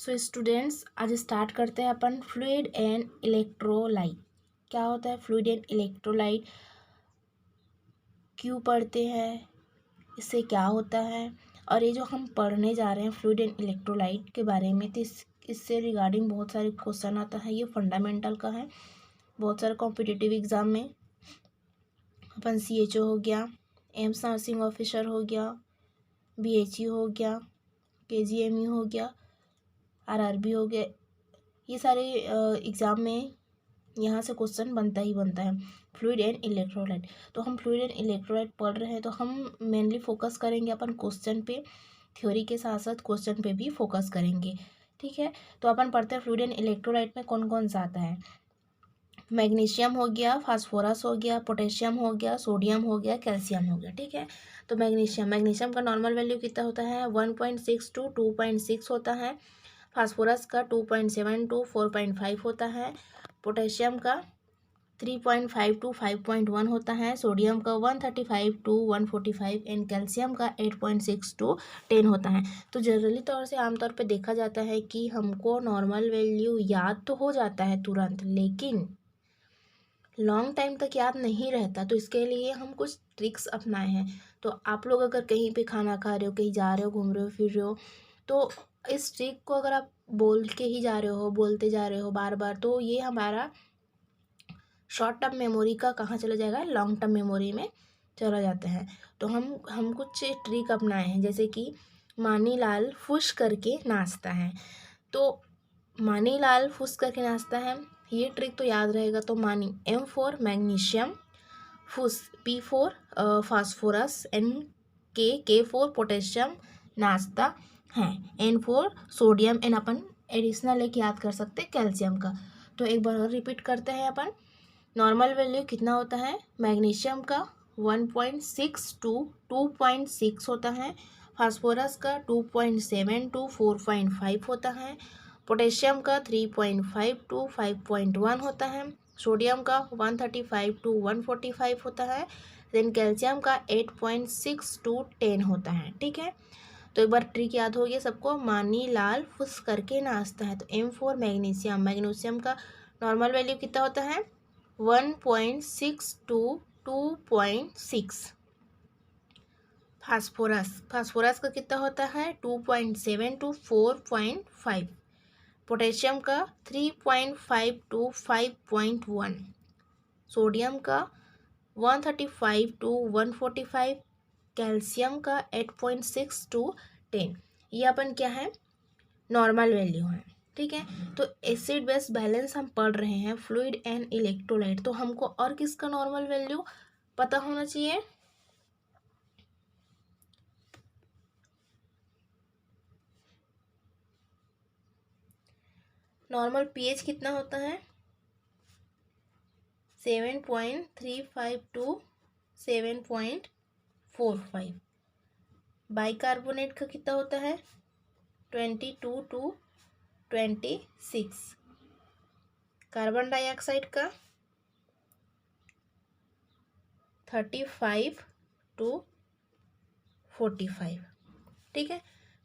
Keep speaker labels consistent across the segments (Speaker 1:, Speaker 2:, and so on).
Speaker 1: So students, आज start करते हैं अपन फ्लूइड एंड इलेक्ट्रोलाइट। क्या होता है फ्लूइड एंड इलेक्ट्रोलाइट, क्यों पढ़ते हैं, इससे क्या होता है, और ये जो हम पढ़ने जा रहे हैं फ्लूइड एंड इलेक्ट्रोलाइट के बारे में, तो इससे रिगार्डिंग बहुत सारे क्वेश्चन आता है। ये फंडामेंटल का है, बहुत सारे कॉम्पिटिटिव एग्जाम में अपन CHO हो गया, एम्स नर्सिंग ऑफिसर हो गया, BHE हो गया, KGME हो गया, RRB हो गया, ये सारे एग्ज़ाम में यहाँ से क्वेश्चन बनता ही बनता है फ्लूइड एंड इलेक्ट्रोलाइट। तो हम फ्लूइड एंड इलेक्ट्रोलाइट पढ़ रहे हैं, तो हम मेनली फोकस करेंगे अपन क्वेश्चन पे, थ्योरी के साथ साथ क्वेश्चन पे भी फोकस करेंगे। ठीक है, तो अपन पढ़ते हैं फ्लूइड एंड इलेक्ट्रोलाइट में कौन कौन सा आता है। मैग्नीशियम हो गया, फास्फोरस हो गया, पोटेशियम हो गया, सोडियम हो गया, कैल्शियम हो गया। ठीक है, तो मैग्नीशियम का नॉर्मल वैल्यू कितना होता है 1.6 to 2.6 होता है। फास्फोरस का 2.7 to 4.5 होता है। पोटेशियम का 3.5 to 5.1 होता है। सोडियम का 135 to 145 एंड कैल्शियम का 8.6 to 10 होता है। तो जनरली तौर से आमतौर पे देखा जाता है कि हमको नॉर्मल वैल्यू याद तो हो जाता है तुरंत, लेकिन लॉन्ग टाइम तक याद नहीं रहता। तो इसके लिए हम कुछ ट्रिक्स अपनाए हैं। तो आप लोग अगर कहीं पे खाना खा रहे हो, कहीं जा रहे हो, घूम रहे हो, फिर रहे हो, तो इस ट्रिक को अगर आप बोल के ही जा रहे हो, बोलते जा रहे हो बार बार, तो ये हमारा शॉर्ट टर्म मेमोरी का कहाँ चला जाएगा, लॉन्ग टर्म मेमोरी में चला जाता है। तो हम कुछ ट्रिक अपनाए हैं, जैसे कि मानी लाल फुश करके नाचता है। तो मानी लाल फुस करके नाचता है, ये ट्रिक तो याद रहेगा। तो मानी M फॉर मैग्नीशियम, फुस P for phosphorus, K for potassium, नाचता है, N फॉर सोडियम, एन अपन एडिशनल एक याद कर सकते हैं कैल्शियम का। तो एक बार और रिपीट करते हैं अपन। नॉर्मल वैल्यू कितना होता है मैग्नीशियम का 1.6 to 2.6 होता है। फास्फोरस का 2.7 to 4.5 होता है। पोटेशियम का 3.5 to 5.1 होता है। सोडियम का 135 to 145 होता है। देन कैल्शियम का 8.6 to 10 होता है। ठीक है, तो एक बार ट्रिक याद हो गया सबको। मानी लाल फुस करके नाचता है, तो M फॉर मैग्नीशियम का नॉर्मल वैल्यू कितना होता है 1.6 to 2.6। फास्फोरस का कितना होता है 2.7 to 4.5। पोटेशियम का 3.5 to 5.1। सोडियम का 135 to 145। कैल्शियम का 8.6 to 10। ये अपन क्या है नॉर्मल वैल्यू है। ठीक है, तो एसिड बेस बैलेंस हम पढ़ रहे हैं फ्लूइड एंड इलेक्ट्रोलाइट, तो हमको और किसका नॉर्मल वैल्यू पता होना चाहिए। नॉर्मल pH कितना होता है 7.35 to 7.45। बाइकार्बोनेट का कितना होता है 22 to 26। कार्बन डाइऑक्साइड का 35 to 45। ठीक है,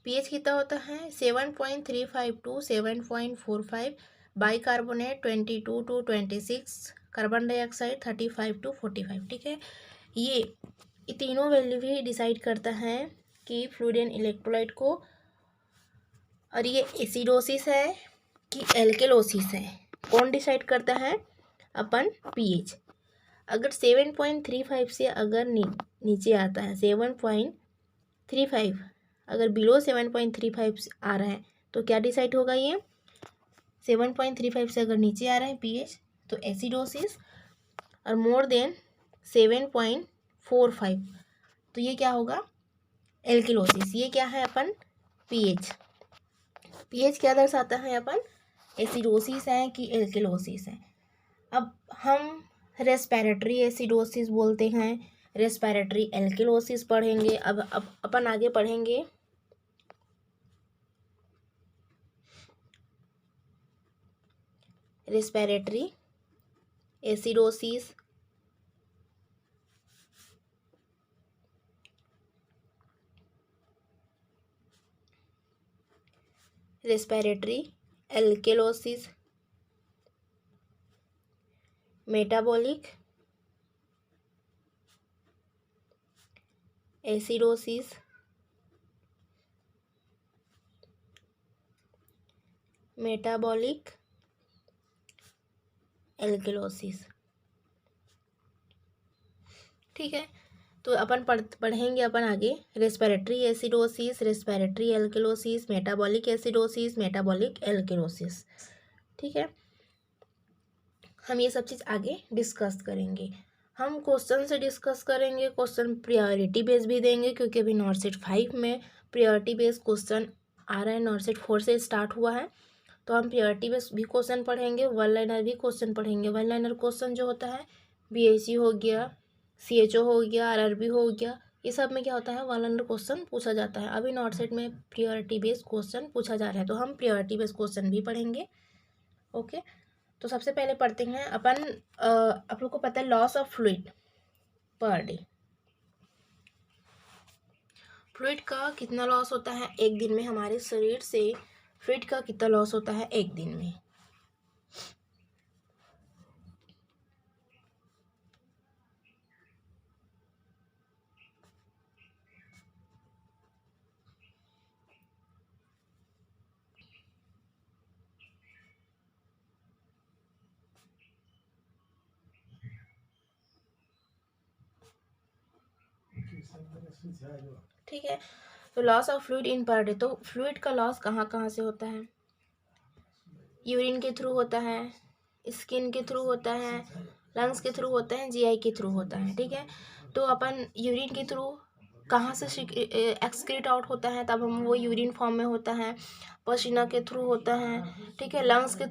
Speaker 1: pH कितना होता है 7.35 to 7.45। Bicarbonate 22 to 26। Carbon dioxide 35 to 45। ठीक है, ये तीनों वैल्यू भी डिसाइड करता है कि फ्लूइड एंड इलेक्ट्रोलाइट को, और ये एसिडोसिस है कि एल्केलोसिस है, कौन डिसाइड करता है अपन pH। अगर 7.35 से अगर नीचे आता है 7.35, अगर बिलो 7.35 आ रहा है तो क्या डिसाइड होगा ये 7.35 से अगर नीचे आ रहा है pH तो एसिडोसिस, और मोर देन 7.45 तो ये क्या होगा एल्किलोसिस। ये क्या है अपन pH क्या दर्शाता है अपन एसिडोसिस है कि एल्किलोसिस है। अब हम रेस्पिरेटरी एसिडोसिस बोलते हैं, रेस्पिरेटरी एल्किलोसिस पढ़ेंगे। अब अपन आगे पढ़ेंगे respiratory acidosis, respiratory alkalosis, metabolic acidosis, metabolic alkalosis. ठीक है, तो अपन पढ़ेंगे अपन आगे respiratory acidosis, respiratory alkalosis, metabolic acidosis, metabolic alkalosis. ठीक है, हम ये सब चीज़ आगे डिस्कस करेंगे। हम क्वेश्चन से डिस्कस करेंगे, क्वेश्चन प्रायोरिटी बेस भी देंगे क्योंकि अभी नॉर्सेट 5 में प्रायोरिटी बेस क्वेश्चन आ रहा है, नॉर्सेट 4 से स्टार्ट हुआ है। तो हम प्रायोरिटी बेस भी क्वेश्चन पढ़ेंगे, वन लाइनर भी क्वेश्चन पढ़ेंगे। वन लाइनर क्वेश्चन जो होता है बीएससी हो गया, सीएचओ हो गया, आरआरबी हो गया, ये सब में क्या होता है वन लाइनर क्वेश्चन पूछा जाता है। अभी नॉर्सेट में प्रायोरिटी बेस क्वेश्चन पूछा जा रहा है, तो हम प्रायोरिटी बेस क्वेश्चन भी पढ़ेंगे। ओके, तो सबसे पहले पढ़ते हैं अपन, आप लोग को पता है loss of fluid per day. Fluid का कितना लॉस होता है एक दिन में, हमारे शरीर से फ्लूइड का कितना लॉस होता है एक दिन में। ठीक है, तो loss of fluid in per day, तो फ्लूइड का लॉस कहाँ कहाँ से होता है। यूरिन के थ्रू होता है, स्किन के थ्रू होता है, लंग्स के थ्रू होता है, जीआई के थ्रू होता है। ठीक है, तो अपन यूरिन के थ्रू कहाँ से एक्सक्रीट आउट होता है, तब हम वो यूरिन फॉर्म में होता है, पसीना के थ्रू होता है। ठीक है, लंग्स के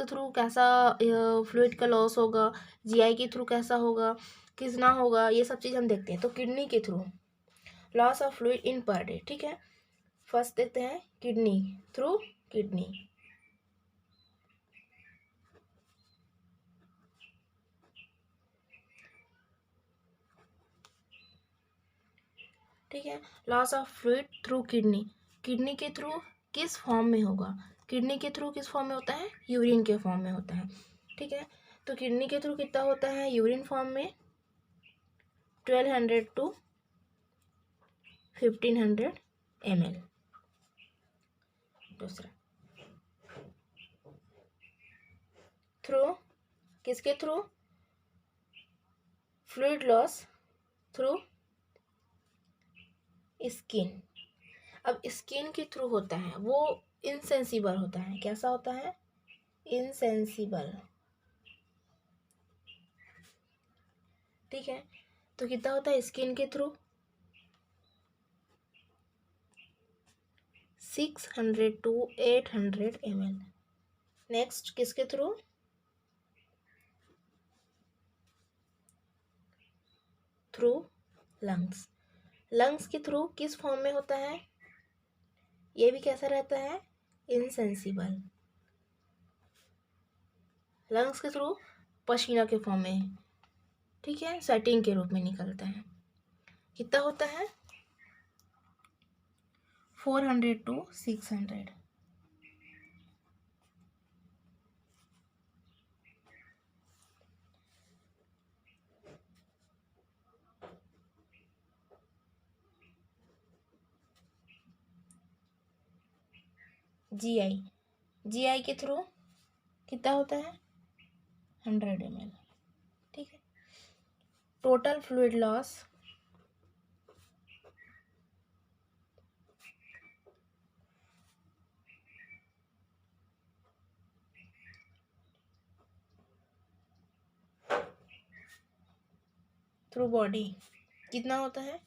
Speaker 1: थ्रू कैसा फ्लूइड का लॉस होगा, जीआई के थ्रू कैसा होगा, कितना होगा, ये सब चीज़ हम देखते हैं। तो किडनी के through loss of fluid in per day. ठीक है, फर्स्ट देखते हैं किडनी, थ्रू किडनी। ठीक है, loss of fluid through kidney, kidney के थ्रू किस फॉर्म में होगा, किडनी के थ्रू किस फॉर्म में होता है, यूरिन के फॉर्म में होता है। ठीक है, तो किडनी के थ्रू कितना होता है यूरिन फॉर्म में 1200 to 1500 ml। दूसरा थ्रू, किसके through, fluid loss through skin. अब स्किन के थ्रू होता है वो इनसेंसिबल होता है, कैसा होता है, इनसेंसिबल। ठीक है, तो कितना होता है स्किन के थ्रू 600 to 800 ml। नेक्स्ट किसके थ्रू, थ्रू लंग्स। लंग्स के थ्रू किस फॉर्म में होता है, ये भी कैसा रहता है, इनसेंसिबल। लंग्स के थ्रू पसीना के फॉर्म में, ठीक है, स्वेटिंग के रूप में निकलता है। कितना होता है 400 to 600। जीआई, जीआई के थ्रू कितना होता है 100 ml। ठीक है, total fluid loss through body कितना होता है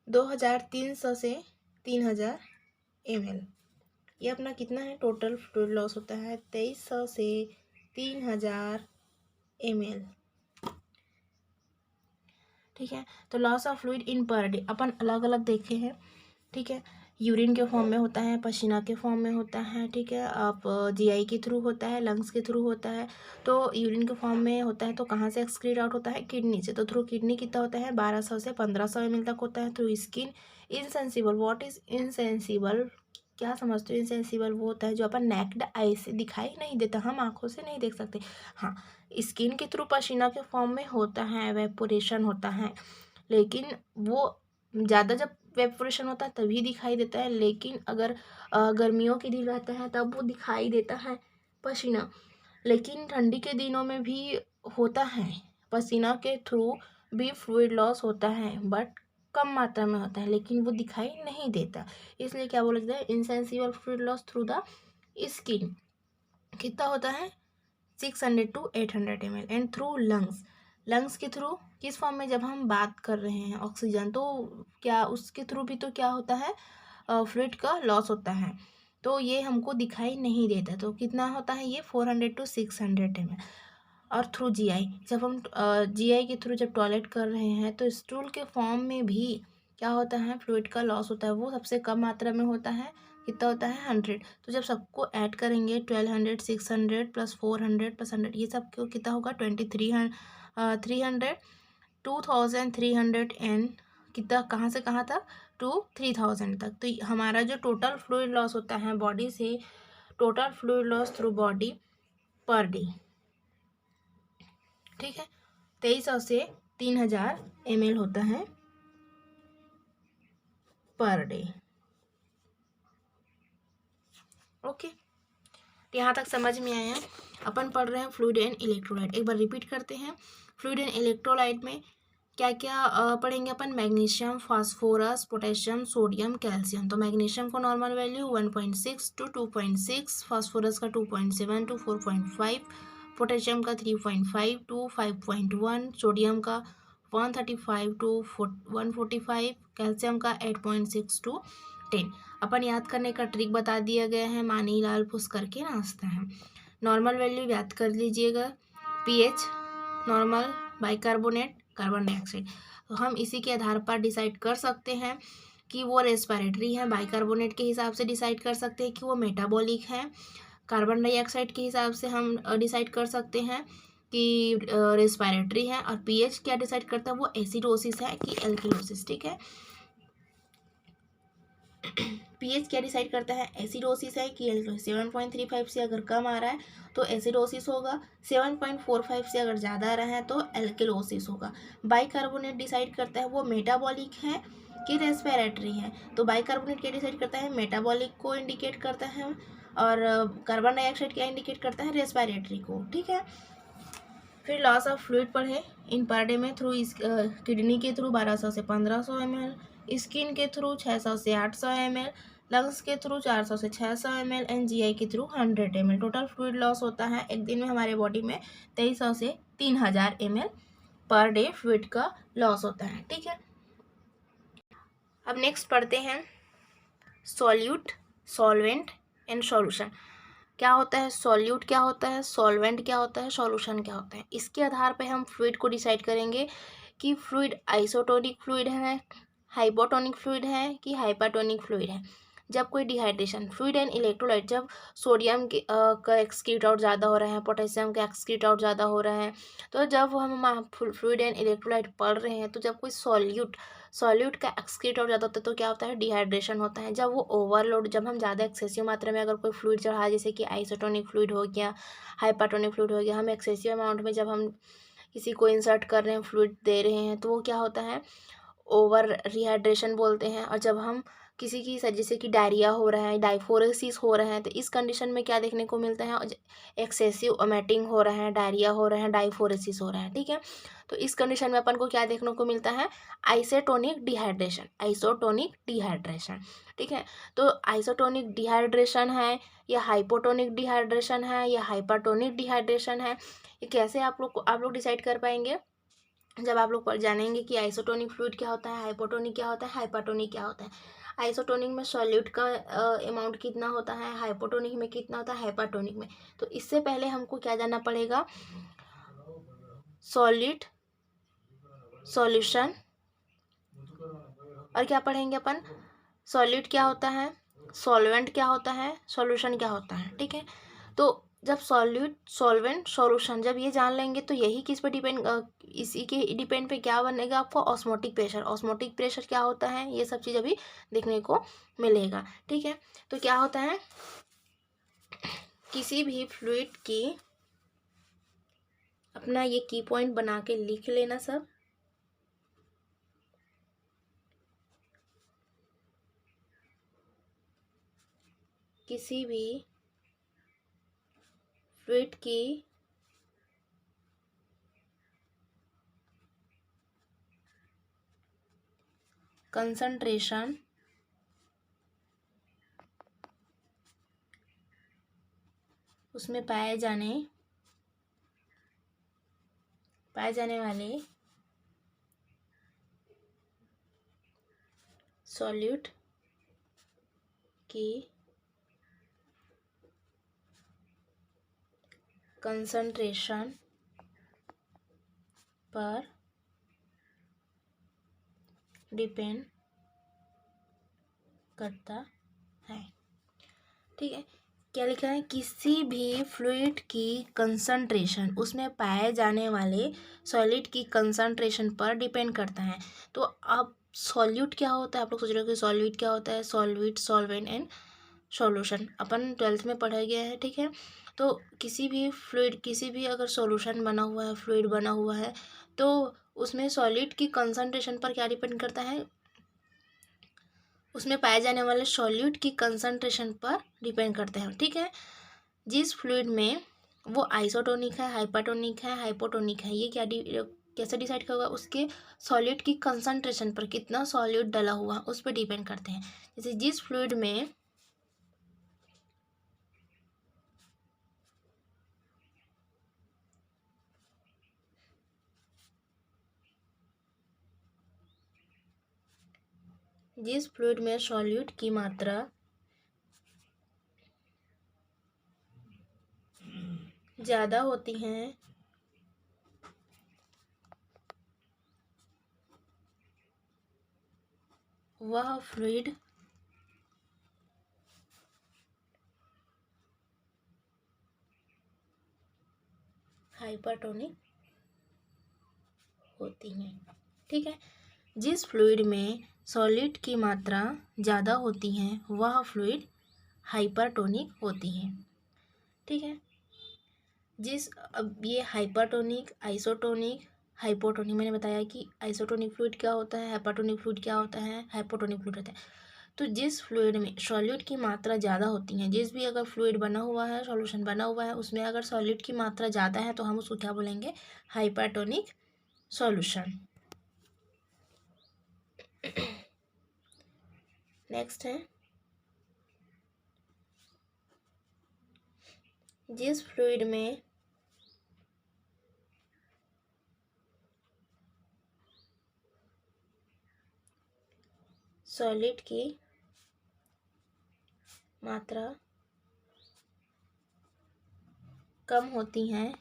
Speaker 1: 2300 से 3000 ml। ये अपना कितना है टोटल फ्लूइड लॉस होता है 2300 से 3000 ml। ठीक है, तो loss of fluid in per day अपन अलग अलग देखे हैं। ठीक है, यूरिन के फॉर्म में होता है, पसीना के फॉर्म में होता है, ठीक है। आप जीआई के थ्रू होता है, लंग्स के थ्रू होता है। तो यूरिन के फॉर्म में होता है तो कहाँ से एक्सक्रीट आउट होता है? किडनी से। तो थ्रू किडनी कितना होता है? 1200 से 1500 ml तक होता है। Through skin insensible. What is insensible? क्या समझते हो? इनसेंसिबल वो होता है जो अपन नेक्ड आई से दिखाई नहीं देता, हम आंखों से नहीं देख सकते। हाँ, स्किन के थ्रू पसीना के फॉर्म में होता है, एवेपोरेशन होता है, लेकिन वो ज़्यादा जब वेपोरेशन होता है तभी दिखाई देता है। लेकिन अगर गर्मियों के दिन रहता है तब वो दिखाई देता है पसीना। लेकिन ठंडी के दिनों में भी होता है, पसीना के थ्रू भी फ्लूइड लॉस होता है, बट कम मात्रा में होता है, लेकिन वो दिखाई नहीं देता। इसलिए क्या बोला जाता है? Insensible fluid loss through the skin. कितना होता है? 600 to 800 ml। And through lungs. Lungs के थ्रू किस फॉर्म में? जब हम बात कर रहे हैं ऑक्सीजन, तो क्या उसके थ्रू भी तो क्या होता है? फ्लूइड का लॉस होता है। तो ये हमको दिखाई नहीं देता। तो कितना होता है ये? 400 to 600 ml। और थ्रू जीआई, जब हम जीआई के थ्रू जब टॉयलेट कर रहे हैं तो स्टूल के फॉर्म में भी क्या होता है? फ्लूइड का लॉस होता है। वो सबसे कम मात्रा में होता है। कितना होता है? 100। तो जब सबको ऐड करेंगे 1200, 600 प्लस 400 प्लस 100, ये सब क्यों कितना होगा? 300, 2300 एंड कितना, कहाँ से कहाँ तक? टू 3000 तक। तो हमारा जो टोटल फ्लूइड लॉस होता है बॉडी से, total fluid loss through body per day, ठीक है, 2300 से 3000 ml होता है पर डे। ओके, यहाँ तक समझ में आया? अपन पढ़ रहे हैं फ्लूइड एंड इलेक्ट्रोलाइट। एक बार रिपीट करते हैं। फ्लूइड एंड इलेक्ट्रोलाइट में क्या क्या पढ़ेंगे अपन? Magnesium, phosphorus, potassium, sodium, calcium. तो मैग्नीशियम को नॉर्मल वैल्यू 1.6 to 2.6, फास्फोरस का 2.7 to 4.5, पोटेशियम का 3.5 to 5.1, सोडियम का 135 to 145, कैल्शियम का 8.6 to 10। अपन याद करने का ट्रिक बता दिया गया है, मानी लाल फुस करके नाचता है। नॉर्मल वैल्यू याद कर लीजिएगा। PH normal, bicarbonate, carbon dioxide. तो हम इसी के आधार पर डिसाइड कर सकते हैं कि वो रेस्पिरेटरी है। बाइकार्बोनेट के हिसाब से डिसाइड कर सकते हैं कि वो मेटाबॉलिक है। कार्बन डाइऑक्साइड के हिसाब से हम डिसाइड कर सकते हैं कि रेस्पिरेटरी है। और पीएच क्या डिसाइड करता है? वो एसिडोसिस है कि एल्किलोसिस, ठीक है। पीएच क्या डिसाइड करता है? एसिडोसिस है कि एल्किलोसिस। 7.35 से अगर कम आ रहा है तो एसिडोसिस होगा, 7.45 से अगर ज़्यादा आ रहा है तो एल्किलोसिस होगा। बाइकार्बोनेट डिसाइड करता है वो मेटाबॉलिक है कि रेस्पिरेटरी है। तो बाइकार्बोनेट क्या डिसाइड करता है? मेटाबॉलिक को इंडिकेट करता है। और कार्बन डाइऑक्साइड क्या इंडिकेट करता है? रेस्पिरेटरी को, ठीक है। फिर लॉस ऑफ फ्लूइड पढ़े इन पर डे में। थ्रू किडनी के थ्रू 1200 से 1500 ml, स्किन के थ्रू 600 से 800 ml, लंग्स के थ्रू 400 से 600 ml एंड जीआई के through 100 ml। Total fluid loss होता है एक दिन में हमारे बॉडी में 2300 से 3000 ml पर डे फ्लूइड का लॉस होता है, ठीक है। अब नेक्स्ट पढ़ते हैं सॉल्यूट, सॉल्वेंट एंड सॉल्यूशन। क्या होता है सॉल्यूट, क्या होता है सॉल्वेंट, क्या होता है सॉल्यूशन, क्या होता है? इसके आधार पे हम फ्लूइड को डिसाइड करेंगे कि फ्लूइड आइसोटोनिक फ्लूइड है, हाइपोटोनिक फ्लूइड है कि हाइपरटोनिक फ्लूइड है। जब कोई डिहाइड्रेशन, फ्लूइड एंड इलेक्ट्रोलाइट, जब सोडियम के का एक्सक्रीट आउट ज़्यादा हो रहा है, पोटेशियम का एक्सक्रीट आउट ज़्यादा हो रहा है, तो जब हम फ्लूइड एंड इलेक्ट्रोलाइट पढ़ रहे हैं तो जब कोई सॉल्यूट का एक्सक्रीट आउट ज़्यादा होता है तो क्या होता है? डिहाइड्रेशन होता है। जब वो ओवरलोड, जब हम ज़्यादा एक्सेसिव मात्रा में अगर कोई फ्लूइड चढ़ा, जैसे कि आइसोटोनिक फ्लूइड हो गया, हाइपरटोनिक फ्लूइड हो गया, हम एक्सेसिव अमाउंट में जब हम किसी को इंसर्ट कर रहे हैं, फ्लूइड दे रहे हैं, तो वो क्या होता है? ओवर रिहाइड्रेशन बोलते हैं। और जब हम किसी की जैसे कि डायरिया हो रहा है, डायफोरेसिस हो रहा है, तो इस कंडीशन में क्या देखने को मिलता है? एक्सेसिव वोमिटिंग हो रहा है, डायरिया हो रहा है, डायफोरेसिस हो रहा है, ठीक है। तो इस कंडीशन में अपन को क्या देखने को मिलता है? आइसोटोनिक डिहाइड्रेशन, आइसोटोनिक डिहाइड्रेशन, ठीक है। तो आइसोटोनिक डिहाइड्रेशन है या हाइपोटोनिक डिहाइड्रेशन है या हाइपरटोनिक डिहाइड्रेशन है, ये कैसे आप लोग डिसाइड कर पाएंगे? जब आप लोग जानेंगे कि आइसोटोनिक फ्लूइड क्या होता है, हाइपोटोनिक क्या होता है, हाइपरटोनिक क्या होता है। आइसोटोनिक में सॉल्यूट का अमाउंट कितना होता है, हाइपोटोनिक में कितना होता है, हाइपरटोनिक में। तो इससे पहले हमको क्या जानना पड़ेगा? सॉलिड, सॉल्यूशन, और क्या पढ़ेंगे अपन? सॉलिड क्या होता है, सॉल्वेंट क्या होता है, सॉल्यूशन क्या होता है, ठीक है। तो जब सॉल्यूट, सॉल्वेंट, सॉल्यूशन जब ये जान लेंगे तो यही किस पे डिपेंड, इसी के डिपेंड पे क्या बनेगा आपको, ऑस्मोटिक प्रेशर। ऑस्मोटिक प्रेशर क्या होता है, ये सब चीज़ अभी देखने को मिलेगा, ठीक है। तो क्या होता है, किसी भी फ्लूइड की, अपना ये की पॉइंट बना के लिख लेना सब। किसी भी फ्लूइड की कंसंट्रेशन उसमें पाए जाने वाले सॉल्यूट की कंसंट्रेशन पर डिपेंड करता है, ठीक है। क्या लिखा है, किसी भी फ्लूइड की कंसंट्रेशन उसमें पाए जाने वाले सॉलिड की कंसंट्रेशन पर डिपेंड करता है। तो अब सॉल्यूट क्या होता है, आप लोग सोच रहे हो कि सॉल्यूट क्या होता है, solute, solvent and solution upon 12th में पढ़ा गया है, ठीक है। तो किसी भी फ्लूइड, किसी भी अगर सॉल्यूशन बना हुआ है, फ्लूइड बना हुआ है, तो उसमें सॉलिड की कंसंट्रेशन पर क्या डिपेंड करता है, उसमें पाए जाने वाले सॉल्यूट की कंसंट्रेशन पर डिपेंड करते हैं, ठीक है। जिस फ्लूइड में वो आइसोटोनिक है, हाइपरटोनिक है, हाइपोटोनिक है, ये कैसे डिसाइड होगा, उसके सॉल्यूट की कंसंट्रेशन पर, कितना सॉल्यूट डला हुआ उस पर डिपेंड करते हैं। जैसे जिस फ्लूइड में सॉल्यूट की मात्रा ज़्यादा होती है, वह फ्लूइड हाइपरटोनिक होती हैं, ठीक है। जिस फ्लूइड में सॉलिड की मात्रा ज़्यादा होती है वह फ्लूइड हाइपरटोनिक होती है, ठीक है। अब ये हाइपरटोनिक, आइसोटोनिक, हाइपोटोनिक, मैंने बताया कि आइसोटोनिक फ्लूइड क्या होता है, हाइपरटोनिक फ्लूइड क्या होता है, हाइपोटोनिक फ्लूइड होता है। तो जिस फ्लूइड में सॉल्यूट की मात्रा ज़्यादा होती है, जिस भी अगर फ्लूइड बना हुआ है, सॉल्यूशन बना हुआ है, उसमें अगर सॉल्यूट की मात्रा ज़्यादा है तो हम उसको क्या बोलेंगे, हाइपरटोनिक सॉल्यूशन। नेक्स्ट है, जिस फ्लूइड में सॉलिड की मात्रा कम होती है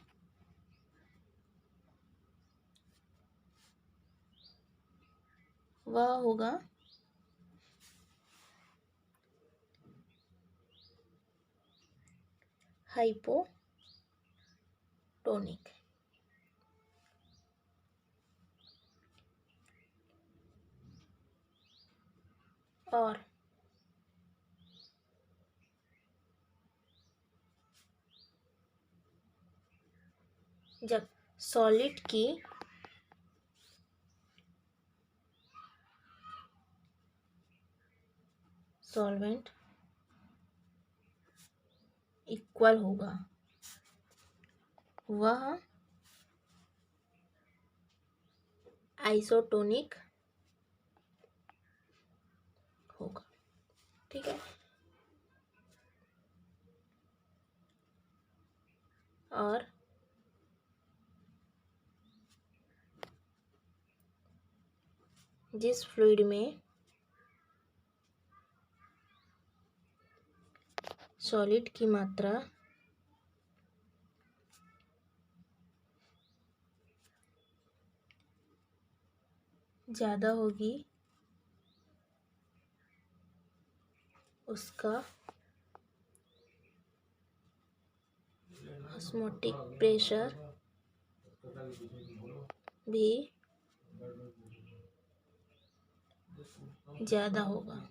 Speaker 1: वह होगा हाइपोटोनिक। और जब सॉलिड की सॉल्वेंट इक्वल होगा, वह आइसोटोनिक होगा, ठीक है। और जिस फ्लूइड में सॉलिड की मात्रा ज़्यादा होगी उसका ऑस्मोटिक प्रेशर भी ज़्यादा होगा।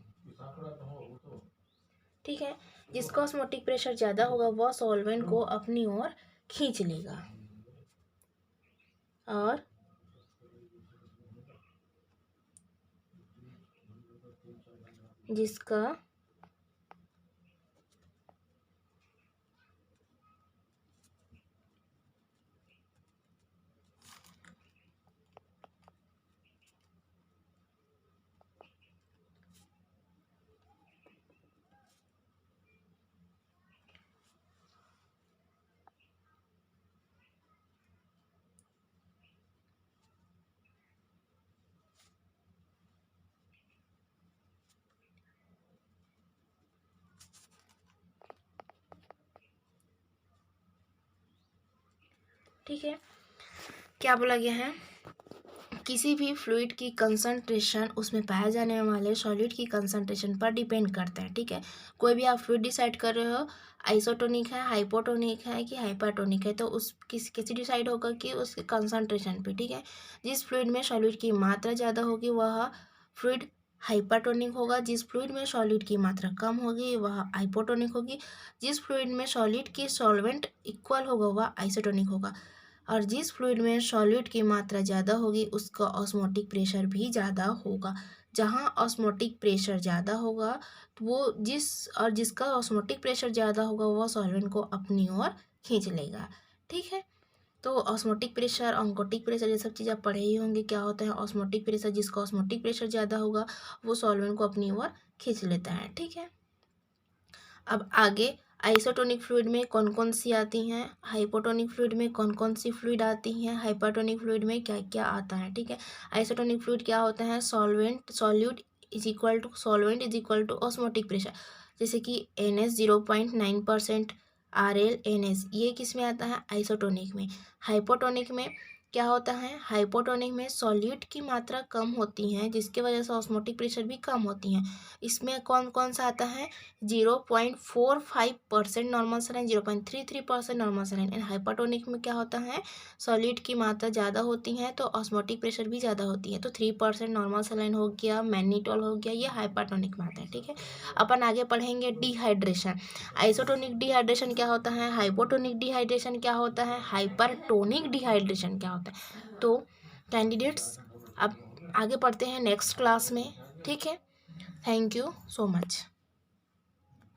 Speaker 1: ठीक है, जिसका ऑस्मोटिक प्रेशर ज़्यादा होगा वह सॉल्वेंट को अपनी ओर खींच लेगा और जिसका ठीक है, क्या बोला गया है, किसी भी फ्लूइड की कंसंट्रेशन उसमें पाए जाने वाले सॉलिड की कंसंट्रेशन पर डिपेंड करता है। ठीक है, कोई भी आप फ्लूइड डिसाइड कर रहे हो, आइसोटोनिक है, हाइपोटोनिक है कि हाइपरटोनिक है, तो उस किसी डिसाइड होगा कि उसके कंसंट्रेशन पे। ठीक है, जिस फ्लूइड में सॉलिड की मात्रा ज़्यादा होगी वह फ्लूइड हाइपरटोनिक होगा, जिस फ्लूइड में सॉलिड की मात्रा कम होगी वह हाइपोटोनिक होगी, जिस फ्लूइड में सॉलिड की सॉल्वेंट इक्वल होगा वह आइसोटोनिक होगा, और जिस फ्लूइड में सॉल्यूट की मात्रा ज़्यादा होगी उसका ऑस्मोटिक प्रेशर भी ज़्यादा होगा। जहाँ ऑस्मोटिक प्रेशर ज़्यादा होगा तो वो जिसका ऑस्मोटिक प्रेशर ज़्यादा होगा वह सॉल्वेंट को अपनी ओर खींच लेगा। ठीक है, तो ऑस्मोटिक प्रेशर, ऑन्कोटिक प्रेशर, ये सब चीज़ आप पढ़े ही होंगे क्या होता है ऑस्मोटिक प्रेशर। जिसका ऑस्मोटिक प्रेशर ज़्यादा होगा वो सॉल्वेंट को अपनी ओर खींच लेता है। ठीक है, अब आगे आइसोटोनिक फ्लूइड में कौन कौन सी आती हैं, हाइपोटोनिक फ्लूइड में कौन कौन सी फ्लूइड आती हैं, हाइपरटोनिक फ्लूइड में क्या क्या आता है। ठीक है, आइसोटोनिक फ्लूइड क्या होता है, solute is equal to osmotic pressure, जैसे कि NH 0.9%, RL NH, ये किस में आता है, आइसोटोनिक में। हाइपोटोनिक में क्या होता है, हाइपोटोनिक में सॉल्यूट की मात्रा कम होती है जिसकी वजह से ऑस्मोटिक प्रेशर भी कम होती है। इसमें कौन कौन सा आता है, 0.45% normal saline, 0.33% normal saline. And hypertonic में क्या होता है, सॉलिड की मात्रा ज़्यादा होती है तो ऑस्मोटिक प्रेशर भी ज़्यादा होती है, तो 3% नॉर्मल सलाइन हो गया, मैग्नीटोल हो गया, ये हाइपरटोनिक में आता है। ठीक है, अपन आगे पढ़ेंगे डिहाइड्रेशन। आइसोटोनिक डिहाइड्रेशन क्या होता है, हाइपोटोनिक डिहाइड्रेशन क्या होता है, हाइपरटोनिक डिहाइड्रेशन क्या होता है। तो कैंडिडेट्स अब आगे पढ़ते हैं नेक्स्ट क्लास में। ठीक है, थैंक यू सो मच।